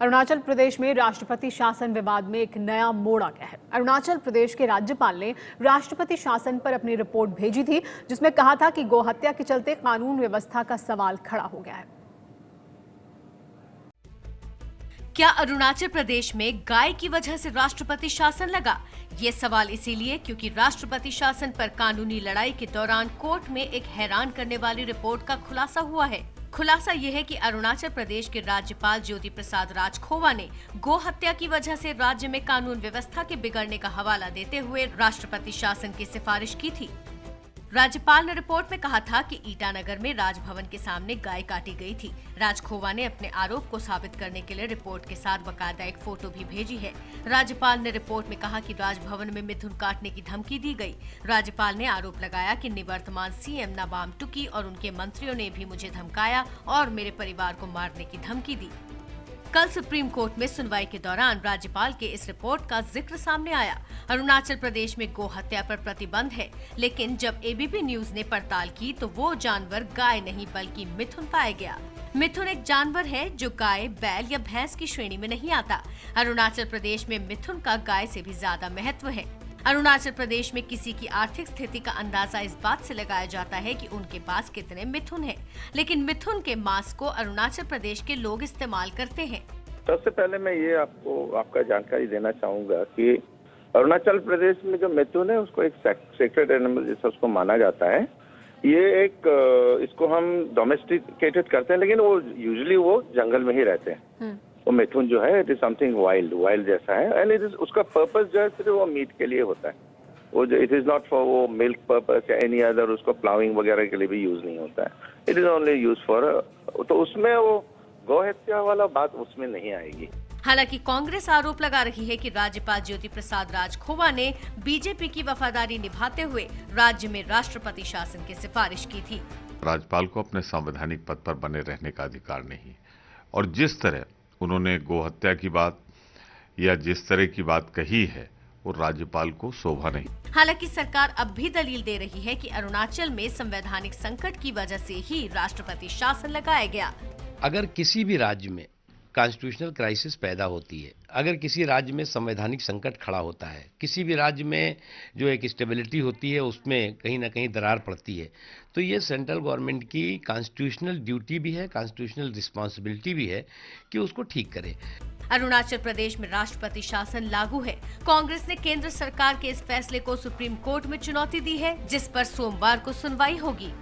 अरुणाचल प्रदेश में राष्ट्रपति शासन विवाद में एक नया मोड़ आ गया है। अरुणाचल प्रदेश के राज्यपाल ने राष्ट्रपति शासन पर अपनी रिपोर्ट भेजी थी, जिसमें कहा था कि गोहत्या के चलते कानून व्यवस्था का सवाल खड़ा हो गया है। क्या अरुणाचल प्रदेश में गाय की वजह से राष्ट्रपति शासन लगा? ये सवाल इसीलिए क्योंकि राष्ट्रपति शासन पर कानूनी लड़ाई के दौरान कोर्ट में एक हैरान करने वाली रिपोर्ट का खुलासा हुआ है। खुलासा यह है कि अरुणाचल प्रदेश के राज्यपाल ज्योति प्रसाद राजखोवा ने गो हत्या की वजह से राज्य में कानून व्यवस्था के बिगड़ने का हवाला देते हुए राष्ट्रपति शासन की सिफारिश की थी। राज्यपाल ने रिपोर्ट में कहा था कि ईटानगर में राजभवन के सामने गाय काटी गई थी। राजखोवा ने अपने आरोप को साबित करने के लिए रिपोर्ट के साथ बकायदा एक फोटो भी भेजी है। राज्यपाल ने रिपोर्ट में कहा कि राजभवन में मिथुन काटने की धमकी दी गई। राज्यपाल ने आरोप लगाया कि निवर्तमान सीएम नाबाम टुकी और उनके मंत्रियों ने भी मुझे धमकाया और मेरे परिवार को मारने की धमकी दी। कल सुप्रीम कोर्ट में सुनवाई के दौरान राज्यपाल के इस रिपोर्ट का जिक्र सामने आया। अरुणाचल प्रदेश में गो हत्या पर प्रतिबंध है, लेकिन जब एबीपी न्यूज ने पड़ताल की तो वो जानवर गाय नहीं बल्कि मिथुन पाया गया। मिथुन एक जानवर है जो गाय, बैल या भैंस की श्रेणी में नहीं आता। अरुणाचल प्रदेश में मिथुन का गाय से भी ज्यादा महत्व है। अरुणाचल प्रदेश में किसी की आर्थिक स्थिति का अंदाजा इस बात से लगाया जाता है कि उनके पास कितने मिथुन हैं, लेकिन मिथुन के मांस को अरुणाचल प्रदेश के लोग इस्तेमाल करते हैं। सबसे पहले मैं ये आपका जानकारी देना चाहूंगा कि अरुणाचल प्रदेश में जो मिथुन है उसको एक सेक्रेड एनिमल जैसा उसको माना जाता है। ये इसको हम डोमेस्टिकेटेड करते हैं, लेकिन वो यूजुअली वो जंगल में ही रहते हैं। वो मिथुन जो है इट इज समथिंग वाइल्ड जैसा है, एंड इट इज उसका पर्पस जो है सिर्फ वो मीट के लिए होता है। वो जो इट इज नॉट फॉर वो मिल्क पर्पस या एनी अदर, उसको प्लाविंग वगैरह के लिए भी यूज नहीं होता है। It is only use for, तो उसमें वो गौ हत्या वाला बात उसमें नहीं आएगी। हालांकि कांग्रेस आरोप लगा रही है कि राज्यपाल ज्योति प्रसाद राजखोवा ने बीजेपी की वफादारी निभाते हुए राज्य में राष्ट्रपति शासन की सिफारिश की थी। राज्यपाल को अपने संवैधानिक पद पर बने रहने का अधिकार नहीं, और जिस तरह उन्होंने गो हत्या की बात या जिस तरह की बात कही है वो राज्यपाल को शोभा नहीं। हालांकि सरकार अब भी दलील दे रही है कि अरुणाचल में संवैधानिक संकट की वजह से ही राष्ट्रपति शासन लगाया गया। अगर किसी भी राज्य में कॉन्स्टिट्यूशनल क्राइसिस पैदा होती है, अगर किसी राज्य में संवैधानिक संकट खड़ा होता है, किसी भी राज्य में जो एक स्टेबिलिटी होती है उसमें कहीं ना कहीं दरार पड़ती है, तो ये सेंट्रल गवर्नमेंट की कॉन्स्टिट्यूशनल ड्यूटी भी है, कॉन्स्टिट्यूशनल रिस्पॉन्सिबिलिटी भी है कि उसको ठीक करे। अरुणाचल प्रदेश में राष्ट्रपति शासन लागू है। कांग्रेस ने केंद्र सरकार के इस फैसले को सुप्रीम कोर्ट में चुनौती दी है, जिस पर सोमवार को सुनवाई होगी।